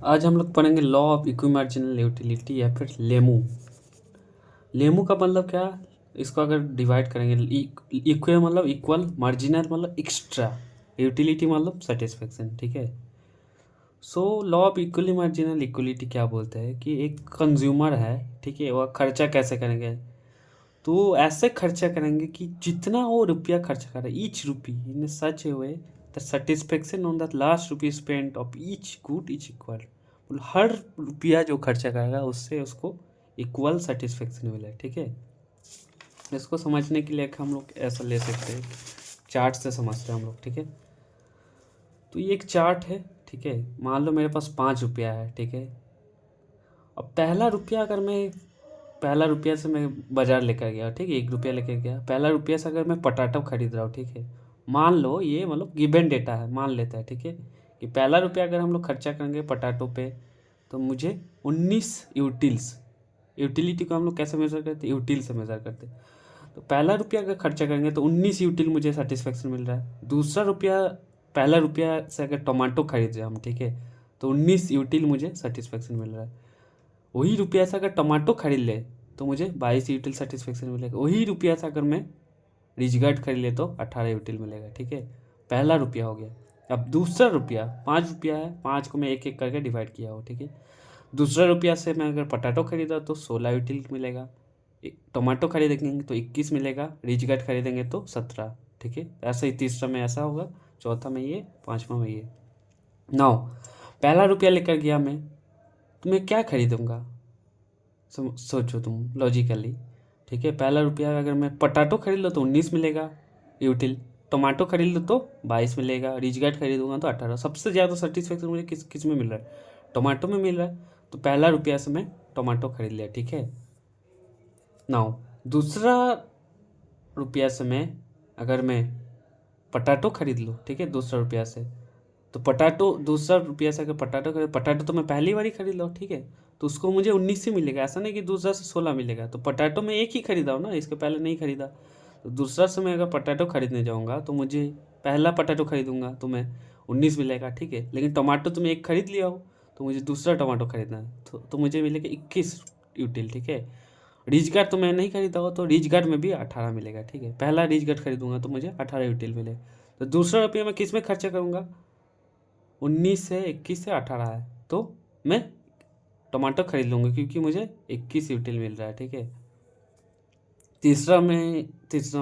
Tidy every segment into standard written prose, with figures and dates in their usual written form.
आज हम लोग पढ़ेंगे लॉ ऑफ इक्विमार्जिनल यूटिलिटी या फिर लेमू। लेमू का मतलब क्या? इसको अगर डिवाइड करेंगे, इक्वे मतलब इक्वल, मार्जिनल मतलब एक्स्ट्रा, यूटिलिटी मतलब सेटिस्फेक्शन। ठीक है। So law of equally marginal equality क्या बोलते हैं कि एक कंज्यूमर है, ठीक है, वह खर्चा कैसे करेंगे? तो ऐसे खर्चा करेंगे कि जितना वो रुपया खर्च करे, each rupee in such a way the satisfaction on the last rupee spent of each good is equal. मतलब हर रुपया जो खर्चा करेगा उससे उसको इक्वल सेटिस्फेक्शन मिले। ठीक है। इसको समझने के लिए हम लोग ऐसा ले सकते हैं, चार्ट से समझते हैं हम लोग। ठीक है। तो ये एक चार्ट है। ठीक है। मान लो मेरे पास 5 रुपया है। ठीक है। अब पहला रुपया अगर मैं पहला रुपया से मैं बाज़ार लेकर गया, ठीक है, 1 रुपया लेकर गया, पहला रुपया से अगर मैं पटाटो खरीद रहा हूँ, ठीक है, मान लो ये मतलब गिवन डेटा है, मान लेता है, ठीक है, कि पहला रुपया अगर हम लोग खर्चा करेंगे पटाटो पे तो मुझे 19 यूटिल्स, यूटिलिटी को हम लोग कैसे मेज़र करते हैं? यूटिल से मेज़र करते हैं। तो पहला रुपया अगर खर्चा करेंगे तो 19 यूटिल मुझे सेटिस्फेक्शन मिल रहा है। दूसरा रुपया, पहला रुपया से अगर टमाटो खरीद रहे हम, ठीक है, तो 19 यूटिल मुझे सेटिस्फेक्शन मिल रहा है। वही रुपया से अगर टमाटो खरीद ले तो मुझे 22 यूटिल सेटिस्फेक्शन मिलेगा। वही रुपया से अगर मैं रिजगार्ड खरीद ले तो 18 यूटिल मिलेगा। ठीक है। पहला रुपया हो गया। अब दूसरा रुपया, 5 रुपया है, 5 को मैं एक एक करके डिवाइड किया हो। ठीक है। दूसरा रुपया से मैं अगर पटाटो खरीदा तो 16 यूटिल मिलेगा। टमाटो खरीदेंगे तो 21 मिलेगा, रिजगार्ड खरीदेंगे तो 17। ठीक है। ऐसा ही तीसरा में ऐसा होगा, चौथा में ये, पाँचवा में ये। 9, पहला रुपया लेकर गया मैं, तो मैं क्या खरीदूंगा? सोचो तुम लॉजिकली। ठीक है। पहला रुपया अगर मैं पटाटो खरीद लो तो 19 मिलेगा यूटिल, टमाटो खरीद लो तो 22 मिलेगा, रिजगार्ड खरीदूंगा तो 18। सबसे ज़्यादा सेटिस्फेक्शन मुझे किस किस में मिल रहा है? टमाटो में मिल रहा है। तो पहला रुपया से मैं टमाटो खरीद लिया। ठीक है। नाउ दूसरा रुपया से मैं अगर मैं पटाटो खरीद लूँ, ठीक है, दूसरा रुपया से, तो पटाटो दूसरा रुपया से अगर पटाटो खरीद, पटाटो तो मैं पहली बार ही खरीद लो, ठीक है, तो उसको मुझे 19 ही मिलेगा। ऐसा नहीं कि दूसरा से 16 मिलेगा। तो पटाटो में एक ही खरीदा हो ना, इसके पहले नहीं खरीदा। तो दूसरा से मैं अगर पटाटो खरीदने जाऊँगा तो मुझे पहला पटाटो खरीदूंगा तो मैं 19 मिलेगा। ठीक है। लेकिन टमाटो तो मैं एक खरीद लिया हो तो मुझे दूसरा टमाटो खरीदना है तो मुझे मिलेगा 21 यूटिल। ठीक है। रिच गार्ड तो मैं नहीं खरीदा हो तो रिच गार्ड में भी 18 मिलेगा। ठीक है। पहला रिच गार्ड खरीदूंगा तो मुझे 18 यूटिल मिलेगा। तो दूसरा रुपया मैं किस में खर्चा करूँगा? 19 से 21 से 18 है तो मैं टमाटर खरीद लूँगा क्योंकि मुझे 21 यूटिल मिल रहा है। ठीक है। तीसरा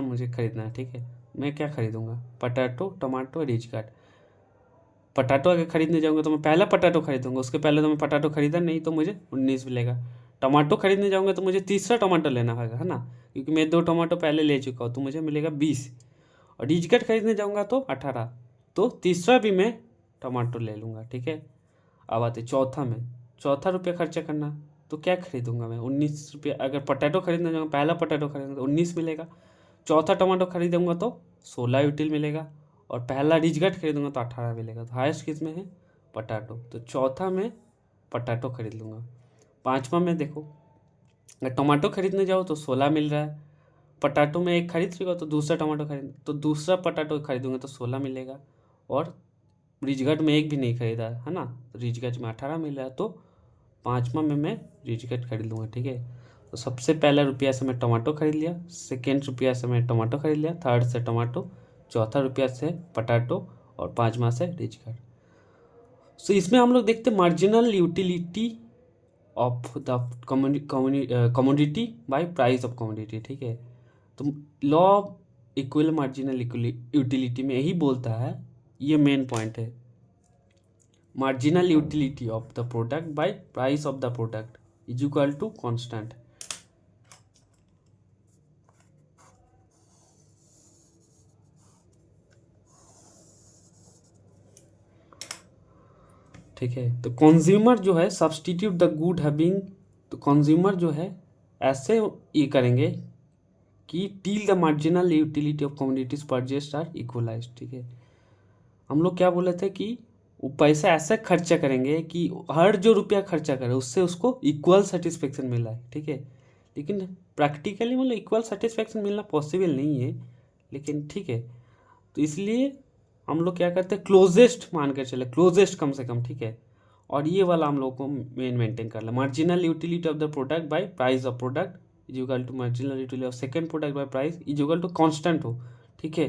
मुझे खरीदना है। ठीक है। मैं क्या खरीदूँगा? Potato, tomato, ridge gourd. Potato अगर खरीदने जाऊँगा तो मैं पहला पटाटो खरीदूँगा, उसके पहले तो मैं पटाटो खरीदा नहीं तो मुझे 19 मिलेगा। टमाटो खरीदने जाऊँगा तो मुझे तीसरा टमाटर लेना होगा, है ना, क्योंकि मैं 2 टमाटो पहले ले चुका हूँ तो मुझे मिलेगा 20। और रिच गार्ड खरीदने जाऊँगा तो 18, तो तीसरा भी मैं टमाटो ले लूँगा। ठीक है। अब आते चौथा में, चौथा रुपया खर्चा करना, तो क्या खरीदूंगा मैं? 19 रुपया। अगर पटाटो खरीदना जाऊँगा, पहला पटाटो खरीदूंगा तो 19 मिलेगा। चौथा टमाटो खरीदूंगा तो 16 यूटिल मिलेगा। और पहला रिजगट खरीदूंगा तो 18 मिलेगा। तो हाईएस्ट किस में है? पटाटो। तो चौथा में पटाटो खरीद लूँगा। पाँचवा में देखो, अगर टमाटो खरीदने जाओ तो 16 मिल रहा है। पटाटो में एक खरीद चुका तो दूसरा टमाटो खरीद तो दूसरा पटाटो खरीदूंगा तो 16 मिलेगा। और रिजगट में एक भी नहीं खरीदा है ना, तो रिजगट में 18 मिल रहा है। तो पाँचवा में मैं रिजगट खरीद लूँगा। ठीक है। तो सबसे पहला रुपया से मैं टमाटो खरीद लिया, सेकेंड रुपया से मैं टमाटो खरीद लिया, थर्ड से टमाटो, चौथा रुपया से पटाटो और पाँचवा से रिजगट। सो इसमें हम लोग देखते marginal utility of the commodity by price of commodity. ठीक है। तो law of equal marginal utility में यही बोलता है, ये मेन पॉइंट है, marginal utility of the product by price of the product is equal to constant। ठीक है। तो कंज्यूमर जो है सब्सटीट्यूट द गुड हैविंग, तो कंज्यूमर जो है ऐसे ये करेंगे कि till the marginal utility of commodities purchased are equalize. ठीक है। हम लोग क्या बोले थे कि वो पैसा ऐसा खर्चा करेंगे कि हर जो रुपया खर्चा करे उससे उसको इक्वल सेटिस्फेक्शन मिला है। ठीक है। लेकिन प्रैक्टिकली मतलब इक्वल सेटिस्फेक्शन मिलना पॉसिबल नहीं है, लेकिन ठीक है। तो इसलिए हम लोग क्या करते हैं, क्लोजेस्ट मान कर चले, क्लोजेस्ट कम से कम। ठीक है। और ये वाला हम लोग को मेंटेन करना। Marginal utility of the product by price of product is equal to marginal utility of second product by price is equal to constant हो। ठीक है,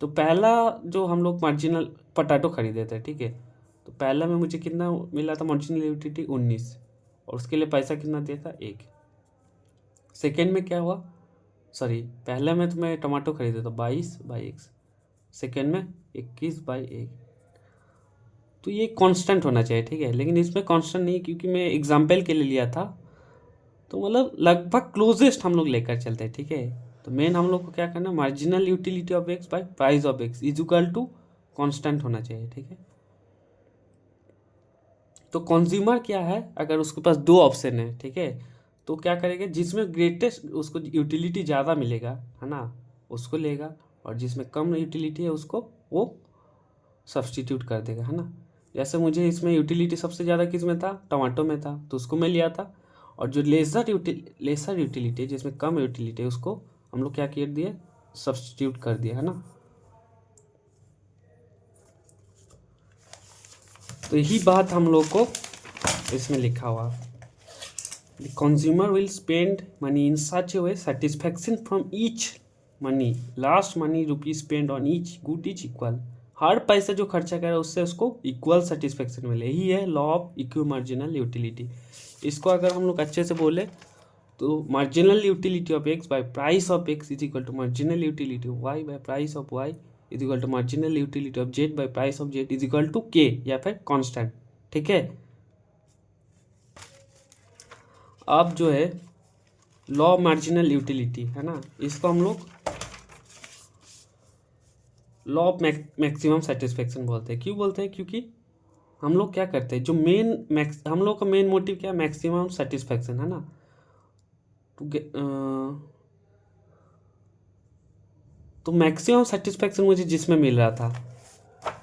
तो पहला जो हम लोग मार्जिनल पोटैटो खरीदे थे, ठीक है, तो पहला में मुझे कितना मिला था मार्जिनल यूटिलिटी 19, और उसके लिए पैसा कितना दिया था 1। सेकेंड में क्या हुआ, सॉरी पहले में तो मैं टमाटो खरीदा था 22/1, सेकेंड में 21/1। तो ये कांस्टेंट होना चाहिए, ठीक है, लेकिन इसमें कांस्टेंट नहीं, क्योंकि मैं एग्जाम्पल के लिए लिया था, तो मतलब लगभग क्लोजेस्ट हम लोग लेकर चलते हैं। ठीक है, तो मेन हम लोग को क्या करना, marginal utility of X by price of X is equal to constant होना चाहिए। ठीक है, तो कंज्यूमर क्या है, अगर उसके पास दो ऑप्शन है, ठीक है, तो क्या करेगा, जिसमें ग्रेटेस्ट उसको यूटिलिटी ज़्यादा मिलेगा, है ना, उसको लेगा, और जिसमें कम यूटिलिटी है उसको वो सब्सटीट्यूट कर देगा, है ना। जैसे मुझे इसमें यूटिलिटी सबसे ज़्यादा किस में था, टमाटो में था, तो उसको मैं लिया था, और जो लेसर यूटिलिटी जिसमें कम यूटिलिटी है उसको हम लोग क्या कर दिए, सब्सटीट्यूट कर दिया, है ना। तो यही बात हम लोग को इसमें लिखा हुआ, the consumer will spend money in such a way satisfaction from each money, last money rupees spend on each good is equal. हर पैसा जो खर्चा करे उससे उसको इक्वल सेटिस्फेक्शन मिले, यही है law of equal marginal utility. इसको अगर हम लोग अच्छे से बोले तो marginal utility of X by price of X is equal to marginal utility of Y by price of Y is equal to marginal utility of Z by price of Z is equal to K, या फिर constant. ठीक है, अब जो है law of marginal utility है ना, इसको हम लोग लॉ ऑफ मैक्सिमम सेटिस्फेक्शन बोलते हैं। क्यों बोलते हैं, क्योंकि हम लोग क्या करते हैं, जो हम लोग का मेन मोटिव क्या है, मैक्सिमम सेटिस्फेक्शन, है ना। तो मैक्सिमम सेटिस्फेक्शन मुझे जिसमें मिल रहा था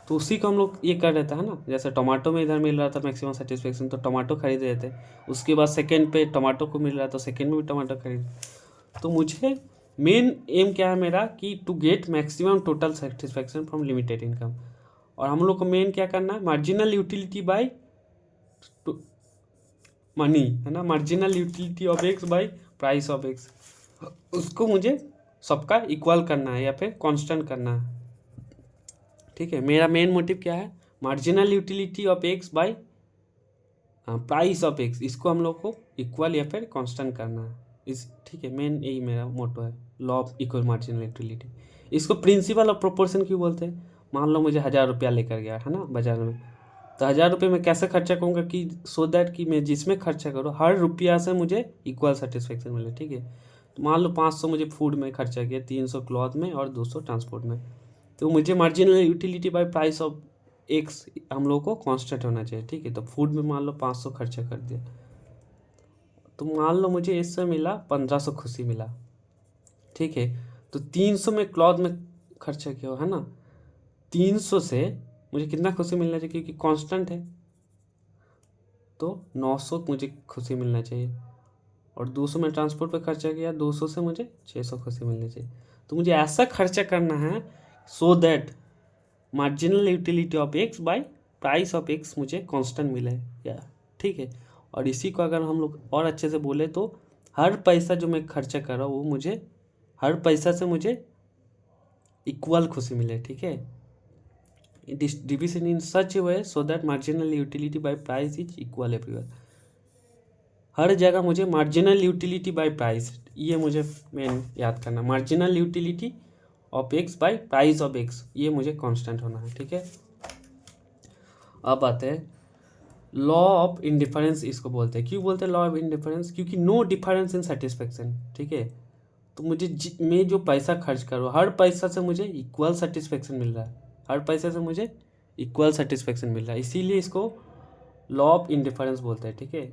तो उसी को हम लोग ये कर रहे थे, है ना। जैसे टमाटो में इधर मिल रहा था मैक्सिमम सेटिस्फेक्शन, तो टमाटो खरीद रहे थे। उसके बाद सेकंड पे टमाटो को मिल रहा था, सेकंड में भी टमाटो खरीद। तो मुझे मेन एम क्या है मेरा, कि to get maximum total satisfaction from limited income. और हम लोग को मेन क्या करना है, मार्जिनल यूटिलिटी बाय मनी, है ना, marginal utility of X by price of X, उसको मुझे सबका इक्वल करना है या फिर कांस्टेंट करना है। ठीक है, मेरा मेन मोटिव क्या है, marginal utility of X by price of X, इसको हम लोग को इक्वल या फिर कांस्टेंट करना है इस। ठीक है, मेन यही मेरा मोटो है, law of equal marginal utility. इसको प्रिंसिपल ऑफ प्रोपोर्शन क्यों बोलते हैं, मान लो मुझे 1000 रुपया लेकर गया, है ना, बाजार में, तो 1000 रुपये में कैसे खर्चा करूँगा, कि सो दैट कि मैं जिसमें खर्चा करूँ हर रुपया से मुझे इक्वल सेटिस्फेक्शन मिले। ठीक है, तो मान लो 500 मुझे फूड में खर्चा किया, 300 क्लॉथ में और 200 ट्रांसपोर्ट में, तो मुझे marginal utility by price of X हम लोग को कांस्टेंट होना चाहिए। ठीक है, तो फूड में मान लो 500 खर्चा कर दिया, तो मान लो मुझे इससे मिला 1500 खुशी मिला। ठीक है, तो 300 में क्लॉथ में खर्चा किया, है ना, 300 से मुझे कितना खुशी मिलना चाहिए, क्योंकि कांस्टेंट है, तो 900 मुझे खुशी मिलना चाहिए। और 200 में ट्रांसपोर्ट पे खर्चा किया, 200 से मुझे 600 खुशी मिलनी चाहिए। तो मुझे ऐसा खर्चा करना है so that marginal utility of X by price of X मुझे कांस्टेंट मिले, या ठीक है। और इसी को अगर हम लोग और अच्छे से बोले तो हर पैसा जो मैं खर्चा कर रहा हूँ वो मुझे हर पैसा से मुझे इक्वल खुशी मिले। ठीक है, division in such a way so that marginal utility by price is equal everywhere. हर जगह मुझे मार्जिनल यूटिलिटी बाय प्राइस, ये मुझे मेन याद करना, marginal utility of X by price of X, ये मुझे कांस्टेंट होना है। ठीक है, अब आते हैं लॉ ऑफ इंडिफरेंस, इसको बोलते हैं। क्यों बोलते हैं लॉ ऑफ इंडिफरेंस, क्योंकि नो डिफरेंस इन सेटिस्फेक्शन। ठीक है, तो मुझे मैं जो पैसा खर्च कर रहा हूँ हर पैसा से मुझे इक्वल सेटिस्फेक्शन मिल रहा है, हर पैसे से मुझे इक्वल सेटिस्फेक्शन मिल रहा है, इसीलिए इसको लॉ ऑफ इंडिफरेंस बोलते हैं। ठीक है,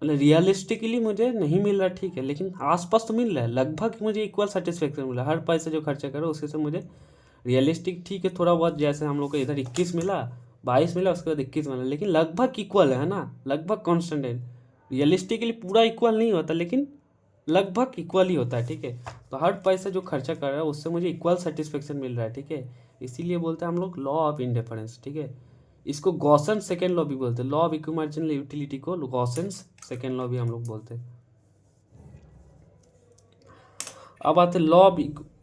मतलब रियलिस्टिकली मुझे नहीं मिल रहा, ठीक है, लेकिन आसपास तो मिल रहा है, लगभग मुझे इक्वल सेटिस्फेक्शन मिल रहा है, हर पैसे जो खर्चा करो उससे से मुझे रियलिस्टिक, ठीक है, थोड़ा बहुत, जैसे हम लोग को इधर 21 मिला, 22 मिला, उसके बाद 21 मिला, लेकिन लगभग इक्वल है ना, लगभग कांस्टेंट है। रियलिस्टिकली पूरा इक्वल नहीं होता, लेकिन लगभग इक्वल ही होता है। ठीक है, तो हर पैसा जो खर्चा कर रहा है उससे मुझे इक्वल सेटिस्फेक्शन मिल रहा है। ठीक है, इसीलिए बोलते हैं हम लोग लॉ ऑफ इंडिफरेंस। ठीक है, इसको गॉसन सेकेंड लॉ भी बोलते हैं। Law of equity marginal utility को गॉसन सेकेंड लॉ भी हम लोग बोलते हैं। अब आते हैं लॉ ऑफ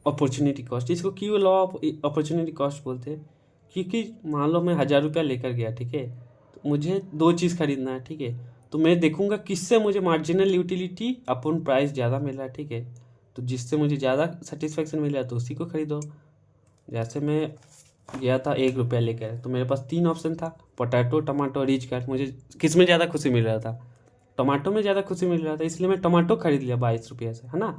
अपॉर्चुनिटी कॉस्ट। इसको क्यों लॉ ऑफ अपॉर्चुनिटी कॉस्ट बोलते हैं? क्योंकि मान लो मैं 1000 रुपया लेकर गया, ठीक है, तो मुझे 2 चीज़ खरीदना है, ठीक है, तो मैं देखूंगा किससे मुझे मार्जिनल यूटिलिटी अपन प्राइस ज़्यादा मिल रहा है, ठीक है, तो जिससे मुझे ज़्यादा सेटिस्फेक्शन मिल रहा है तो उसी को खरीदो। जैसे मैं गया था 1 रुपया लेकर, तो मेरे पास 3 ऑप्शन था, पोटैटो, टमाटो, रिच कार्ड। मुझे किस में ज़्यादा खुशी मिल रहा था? टमाटो में ज़्यादा खुशी मिल रहा था, इसलिए मैं टमाटो खरीद लिया 22 रुपये से, है ना।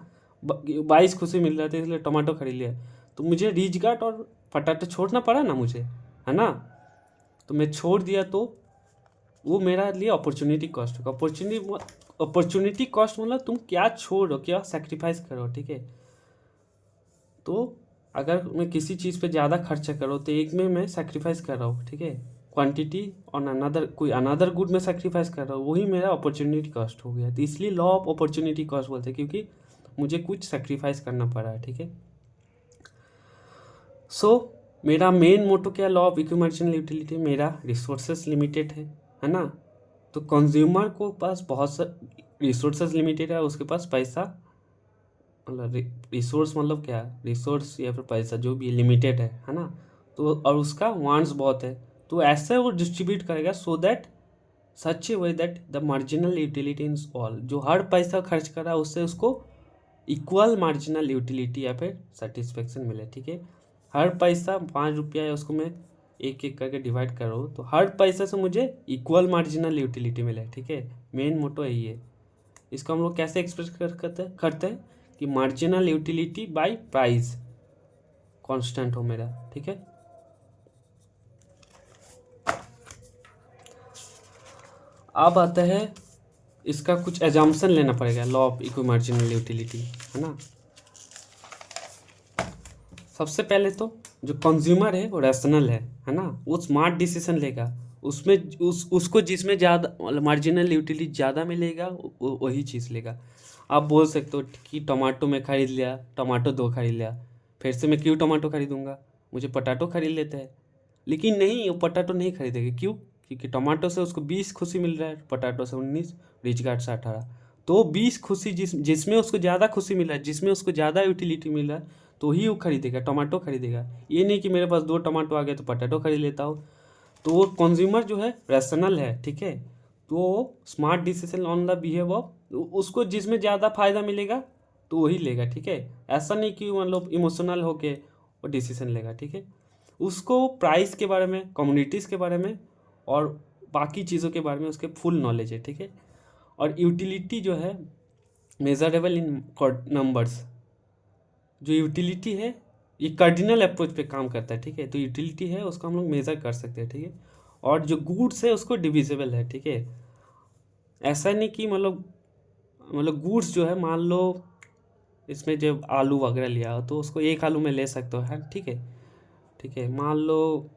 22 खुशी मिल रहा था इसलिए टमाटो खरीद लिया। तो मुझे रिच गार्ड और पोटैटो छोड़ना पड़ा ना मुझे, है ना। तो मैं छोड़ दिया, तो वो मेरा लिए अपॉर्चुनिटी कॉस्ट होगा। अपॉर्चुनिटी कॉस्ट मतलब तुम क्या छोड़ो, क्या सेक्रीफाइस करो, ठीक है। तो अगर मैं किसी चीज़ पे ज़्यादा खर्चा करो तो एक में मैं सेक्रीफाइस कर रहा हूँ, ठीक है, क्वांटिटी और अनदर गुड में सेक्रीफाइस कर रहा हूँ, वही मेरा अपॉर्चुनिटी कॉस्ट हो गया। तो इसलिए लॉ ऑफ अपॉर्चुनिटी कॉस्ट बोलते हैं, क्योंकि मुझे कुछ सेक्रीफाइस करना पड़ा है, ठीक है। सो मेरा मेन मोटो क्या, law of equity marginal utility, मेरा रिसोर्सेज लिमिटेड है ना। तो कंज्यूमर को पास बहुत सा रिसोर्सेज लिमिटेड है, उसके पास पैसा मतलब रिसोर्स मतलब क्या, रिसोर्स या फिर पैसा जो भी लिमिटेड है ना। तो और उसका वांट्स बहुत है, तो ऐसे वो डिस्ट्रीब्यूट करेगा so that such a way that the marginal utility in all, जो हर पैसा खर्च कर रहा है उससे उसको इक्वल मार्जिनल यूटिलिटी या फिर सेटिस्फेक्शन मिले, ठीक है। हर पैसा 5 रुपया है, उसको मैं एक एक करके डिवाइड कर रहा हूँ, तो हर पैसा से मुझे इक्वल मार्जिनल यूटिलिटी मिले, ठीक है। मेन मोटो यही है। इसको हम लोग कैसे एक्सप्रेस करते हैं कि marginal utility by price constant हो मेरा, ठीक है। अब आता है इसका कुछ एजम्पशन लेना पड़ेगा law of equity marginal utility, है ना। सबसे पहले तो जो कंज्यूमर है वो रैशनल है ना, वो स्मार्ट डिसीजन लेगा, उसमें उसको जिसमें ज़्यादा मार्जिनल यूटिलिटी ज़्यादा मिलेगा वही चीज़ लेगा। आप बोल सकते हो कि टमाटो में खरीद लिया, टमाटो 2 खरीद लिया, फिर से मैं क्यों टमाटो खरीदूंगा, मुझे पोटैटो खरीद लेते हैं। लेकिन नहीं, वो पोटैटो नहीं खरीदेगा, क्यों? क्योंकि टमाटो से उसको 20 खुशी मिल रहा है, पोटैटो से 19, रिच गार्ड से 18। तो 20 खुशी जिसमें उसको ज़्यादा खुशी मिल रहा है, जिसमें उसको ज़्यादा यूटिलिटी मिल रहा है, तो ही वो खरीदेगा, टमाटो खरीदेगा। ये नहीं कि मेरे पास 2 टमाटो आ गए तो पोटैटो खरीद लेता हो। तो वो कंज्यूमर जो है रैशनल है, ठीक है। तो smart decision on the behave of, उसको जिसमें ज़्यादा फायदा मिलेगा तो वही लेगा, ठीक है। ऐसा नहीं कि मतलब इमोशनल होके वो डिसीजन लेगा, ठीक है। उसको प्राइस के बारे में, कम्युनिटीज़ के बारे में और बाकी चीज़ों के बारे में उसके फुल नॉलेज है, ठीक है। और यूटिलिटी जो है मेजरेबल इन नंबर्स, जो यूटिलिटी है ये कार्डिनल अप्रोच पे काम करता है, ठीक है। तो यूटिलिटी है उसको हम लोग मेज़र कर सकते हैं, ठीक है। और जो गुड्स है उसको डिविजिबल है, ठीक है। ऐसा नहीं कि मतलब गुड्स जो है, मान लो इसमें जब आलू वगैरह लिया हो तो उसको एक आलू में ले सकते हो, है, ठीक है, ठीक है। मान लो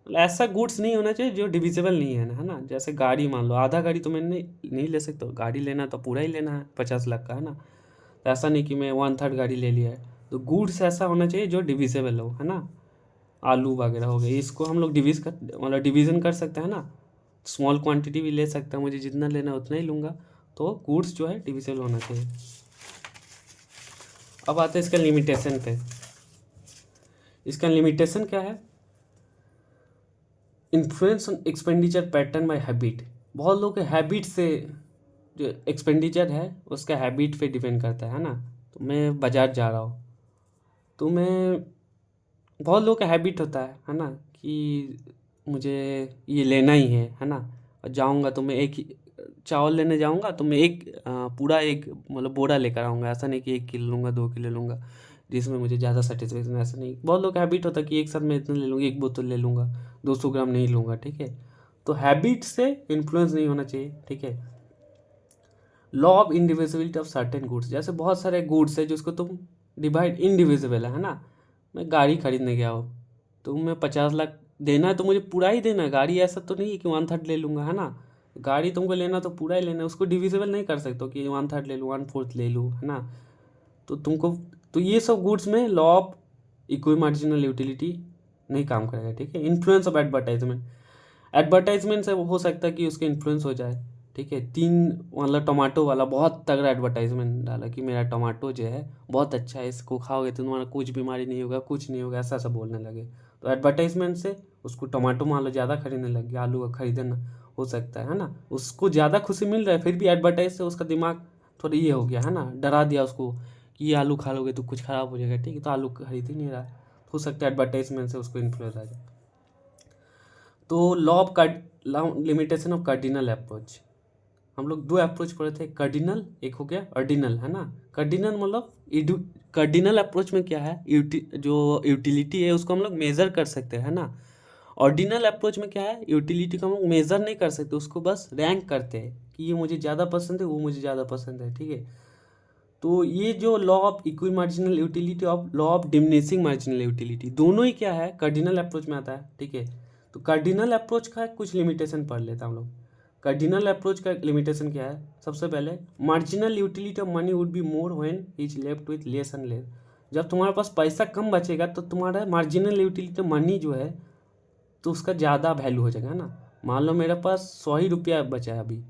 ऐसा गुड्स नहीं होना चाहिए जो डिविजिबल नहीं है ना। जैसे गाड़ी, मान लो आधा गाड़ी तो मैं नहीं ले सकता, गाड़ी लेना तो पूरा ही लेना है 50 लाख का, है ना। तो ऐसा नहीं कि मैं 1/3 गाड़ी ले लिया है। तो गुड्स ऐसा होना चाहिए जो डिविजिबल हो, है ना। आलू वगैरह हो गए, इसको हम लोग डिवीज़न कर सकते हैं ना। स्मॉल क्वांटिटी भी ले सकते हैं, मुझे जितना लेना है उतना ही लूँगा। तो गुड्स जो है डिविजिबल होना चाहिए। अब आते हैं इसका लिमिटेशन पे। इसका लिमिटेशन क्या है? Influence on expenditure pattern bye habit. बहुत लोग के हैबिट से जो एक्सपेंडिचर है उसका हैबिट पे डिपेंड करता है ना। तो मैं बाजार जा रहा हूँ, तो मैं बहुत लोगों का हैबिट होता है ना, कि मुझे ये लेना ही है ना। और जाऊँगा तो मैं एक ही चावल लेने जाऊँगा तो मैं पूरा एक मतलब बोरा लेकर आऊँगा। ऐसा नहीं कि 1 किलो लूँगा, 2 किलो लूँगा, जिसमें मुझे ज़्यादा सेटिस्फेक्शन, ऐसा नहीं। बहुत लोग का हैबिट होता है कि एक साथ मैं इतना ले लूँगा, 1 बोतल ले लूँगा, 200 ग्राम नहीं लूँगा, ठीक है। तो हैबिट से इन्फ्लुएंस नहीं होना चाहिए, ठीक है। Law of indivisibility of certain goods, जैसे बहुत सारे गुड्स है जिसको तुम डिवाइड इनडिविजिबल है ना। मैं गाड़ी खरीदने गया हो, तो मैं 50 लाख देना है तो मुझे पूरा ही देना है गाड़ी, ऐसा तो नहीं है कि 1/3 ले लूँगा, है ना। गाड़ी तुमको लेना तो पूरा ही लेना है, उसको डिविजिबल नहीं कर सकते हो कि 1/3 ले लूँ, 1/4 ले लूँ, है ना। तो तुमको, तो ये सब गुड्स में law of equi marginal utility नहीं काम करेगा, ठीक है। इन्फ्लुएंस ऑफ एडवर्टाइजमेंट से हो सकता है कि उसके इन्फ्लुएंस हो जाए, ठीक है। 3 मतलब टमाटो वाला बहुत तगड़ा एडवर्टाइजमेंट डाला कि मेरा टमाटो जो है बहुत अच्छा है, इसको खाओगे तो तुम्हारा कुछ बीमारी नहीं होगा, कुछ नहीं होगा, ऐसा ऐसा बोलने लगे। तो एडवर्टाइजमेंट से उसको टमाटो मान लो ज़्यादा खरीदने लग गया, आलू का खरीदना हो सकता है ना। उसको ज़्यादा खुशी मिल रहा है, फिर भी एडवर्टाइज से उसका दिमाग थोड़ा ये हो गया है ना, डरा दिया उसको कि ये आलू खा लोगे तो कुछ ख़राब हो जाएगा, ठीक है, तो आलू खरीद ही नहीं रहा। हो सकता है एडवर्टाइजमेंट से उसको इन्फ्लुएंस आ जाए। तो law limitation of cardinal approach, हम लोग 2 अप्रोच पढ़े थे, कार्डिनल एक हो गया ऑर्डिनल, है ना। कार्डिनल मतलब कार्डिनल अप्रोच में क्या है, जो यूटिलिटी है उसको हम लोग मेज़र कर सकते हैं, है ना। ऑर्डिनल अप्रोच में क्या है, यूटिलिटी को हम लोग मेज़र नहीं कर सकते, उसको बस रैंक करते हैं कि ये मुझे ज़्यादा पसंद है, वो मुझे ज़्यादा पसंद है, ठीक है। तो ये जो law of equi marginal utility और law of diminishing marginal utility दोनों ही क्या है, कार्डिनल अप्रोच में आता है, ठीक है। तो कार्डिनल अप्रोच का कुछ लिमिटेशन पढ़ लेता हम लोग। कार्डिनल अप्रोच का लिमिटेशन क्या है, सबसे पहले marginal utility of money would be more when is left with less and less. जब तुम्हारे पास पैसा कम बचेगा तो तुम्हारा मार्जिनल यूटिलिटी मनी जो है तो उसका ज़्यादा वैल्यू हो जाएगा, है ना। मान लो मेरे पास 100 ही रुपया बचा है अभी,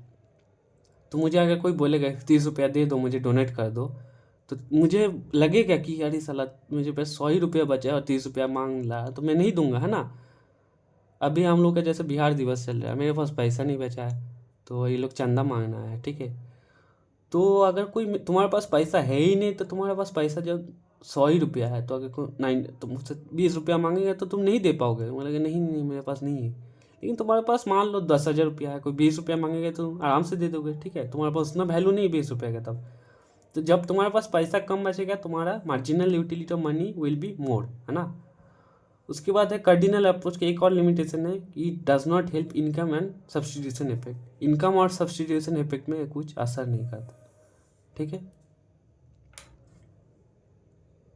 तो मुझे अगर कोई बोलेगा 30 रुपया दे दो, मुझे डोनेट कर दो, तो मुझे लगेगा कि अरे साला मुझे पास 100 ही रुपया बचा है और 30 रुपया मांग रहा, तो मैं नहीं दूंगा, है ना। अभी हम लोग का जैसे बिहार दिवस चल रहा है, मेरे पास पैसा नहीं बचा है, तो ये लोग चंदा मांगना है, ठीक है। तो अगर कोई तुम्हारे पास पैसा है ही नहीं, तो तुम्हारे पास पैसा जब 100 ही रुपया है, तो अगर कोई तुमसे 20 रुपया मांगेगा तो तुम नहीं दे पाओगे, बोलेगा नहीं नहीं मेरे पास नहीं है। लेकिन तुम्हारे पास मान लो 10,000 रुपया है, कोई 20 रुपया मांगेगा तो आराम से दे दोगे, ठीक है। तुम्हारे पास उतना वैल्यू नहीं है 20 रुपये का तब। तो जब तुम्हारे पास पैसा कम बचेगा, तुम्हारा marginal utility of money will be more, है ना। उसके बाद है कार्डिनल अप्रोच की एक और लिमिटेशन है कि does not help income and substitution effect. Income और सब्सटीट्यूशन इफेक्ट में कुछ असर नहीं करता, ठीक है।